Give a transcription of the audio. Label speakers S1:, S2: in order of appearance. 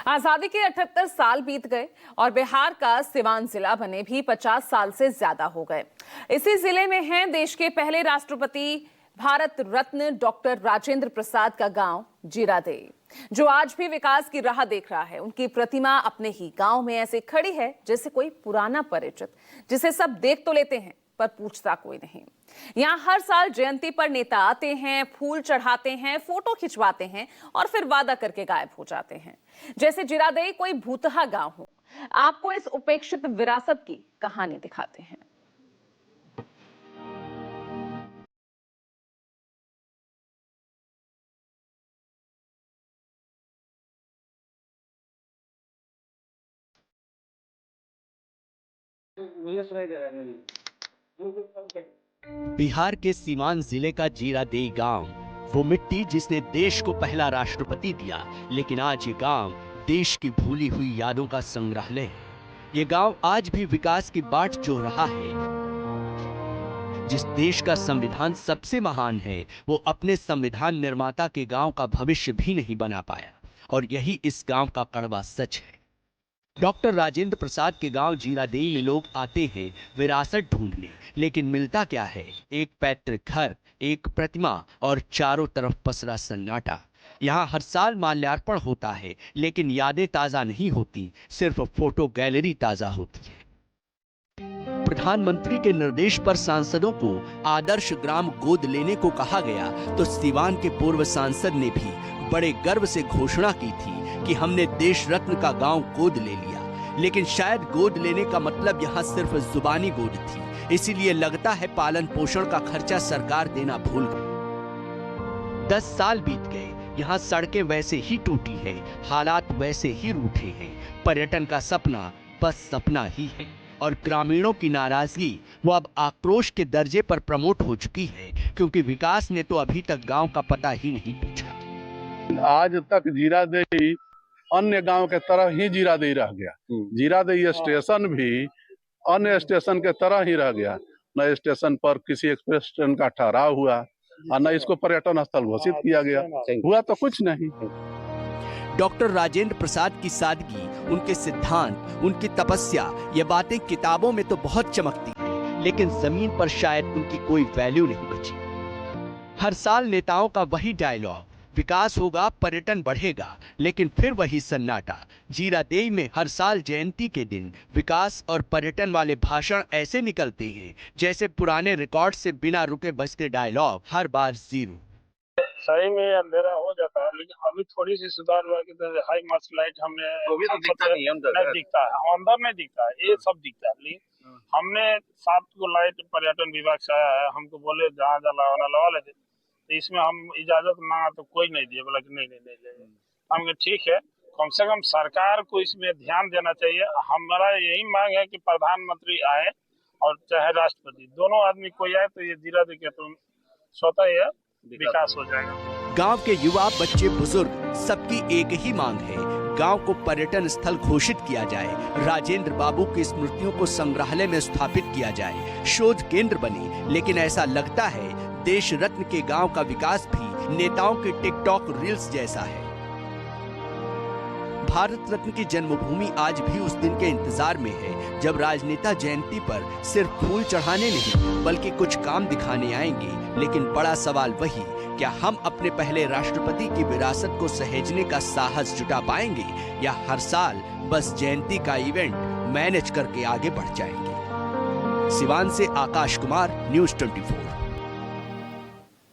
S1: आजादी के 78 साल बीत गए और बिहार का सिवान जिला बने भी 50 साल से ज्यादा हो गए। इसी जिले में है देश के पहले राष्ट्रपति भारत रत्न डॉक्टर राजेंद्र प्रसाद का गांव जीरादेई, जो आज भी विकास की राह देख रहा है। उनकी प्रतिमा अपने ही गांव में ऐसे खड़ी है जैसे कोई पुराना परिचित, जिसे सब देख तो लेते हैं पर पूछता कोई नहीं। यहाँ हर साल जयंती पर नेता आते हैं, फूल चढ़ाते हैं, फोटो खिंचवाते हैं और फिर वादा करके गायब हो जाते हैं, जैसे जीरादेई कोई भूतहा गांव हो। आपको इस उपेक्षित विरासत की कहानी दिखाते हैं।
S2: बिहार के सीवान जिले का जीरादेई गांव, वो मिट्टी जिसने देश को पहला राष्ट्रपति दिया, लेकिन आज ये गांव देश की भूली हुई यादों का संग्रहालय है। ये गांव आज भी विकास की बाट जोह रहा है। जिस देश का संविधान सबसे महान है, वो अपने संविधान निर्माता के गांव का भविष्य भी नहीं बना पाया, और यही इस गांव का कड़वा सच है। डॉक्टर राजेंद्र प्रसाद के गांव जीरादेई में लोग आते हैं विरासत ढूंढने, लेकिन मिलता क्या है? एक पैतृक घर, एक प्रतिमा और चारों तरफ पसरा सन्नाटा। यहाँ हर साल माल्यार्पण होता है, लेकिन यादें ताजा नहीं होती, सिर्फ फोटो गैलरी ताजा होती है। प्रधानमंत्री के निर्देश पर सांसदों को आदर्श ग्राम गोद लेने को कहा गया, तो सीवान के पूर्व सांसद ने भी बड़े गर्व से घोषणा की थी कि हमने देश रत्न का गांव गोद ले लिया। लेकिन शायद गोद लेने का मतलब यहाँ सिर्फ जुबानी गोद थी, इसीलिए लगता है पालन पोषण का खर्चा सरकार देना भूल गई। 10 साल बीत गए, यहाँ सड़कें वैसे ही टूटी है, हालात वैसे ही रूठे हैं। पर्यटन का सपना बस सपना ही है, और ग्रामीणों की नाराजगी वो अब आक्रोश के दर्जे पर प्रमोट हो चुकी है, क्योंकि विकास ने तो अभी तक गांव का पता ही नहीं पूछा।
S3: आज तक जीरादेई अन्य गांव के तरह ही जीरादेई रह गया। जीरादेई स्टेशन भी अन्य स्टेशन के तरह ही रह गया। न स्टेशन पर किसी एक्सप्रेस ट्रेन का ठहराव हुआ और न इसको पर्यटन स्थल घोषित किया गया। हुआ तो कुछ नहीं।
S2: डॉक्टर राजेंद्र प्रसाद की सादगी, उनके सिद्धांत, उनकी तपस्या, ये बातें किताबों में तो बहुत चमकती हैं, लेकिन जमीन पर शायद उनकी कोई वैल्यू नहीं बची। हर साल नेताओं का वही डायलॉग, विकास होगा, पर्यटन बढ़ेगा, लेकिन फिर वही सन्नाटा। जीरादेई में हर साल जयंती के दिन विकास और पर्यटन वाले भाषण ऐसे निकलते हैं जैसे पुराने रिकॉर्ड से बिना रुके बजते डायलॉग, हर बार जीरो।
S4: सही में अंधेरा हो जाता है, लेकिन अभी थोड़ी सी सुधार हुआ कि हाई मास्ट लाइट हमने
S5: तो दिखता नहीं है,
S4: नहीं दिखता है, अंदर नहीं दिखता है, ये सब दिखता है। लेकिन हमने 7 को लाइट पर्यटन विभाग से आया है, हमको बोले जहाँ लगाना लगा लेते, तो इसमें हम इजाजत मांगा तो कोई नहीं दिया, बोला कि नहीं। हम ठीक है, कम से कम सरकार को इसमें ध्यान देना चाहिए। हमारा यही मांग है कि प्रधानमंत्री आए और चाहे राष्ट्रपति, दोनों आदमी कोई आए तो ये जीरादेई के तो स्वतः ही विकास हो जाएगा।
S2: गांव के युवा, बच्चे, बुजुर्ग, सबकी एक ही मांग है, गांव को पर्यटन स्थल घोषित किया जाए, राजेंद्र बाबू की स्मृतियों को संग्रहालय में स्थापित किया जाए, शोध केंद्र बने। लेकिन ऐसा लगता है देश रत्न के गांव का विकास भी नेताओं के टिकटॉक रील्स जैसा है। भारत रत्न की जन्मभूमि आज भी उस दिन के इंतजार में है, जब राजनेता जयंती पर सिर्फ फूल चढ़ाने नहीं, बल्कि कुछ काम दिखाने आएंगे। लेकिन बड़ा सवाल वही, क्या हम अपने पहले राष्ट्रपति की विरासत को सहेजने का साहस जुटा पाएंगे, या हर साल बस जयंती का इवेंट मैनेज करके आगे बढ़ जाएंगे? सिवान से आकाश कुमार, न्यूज़ 24।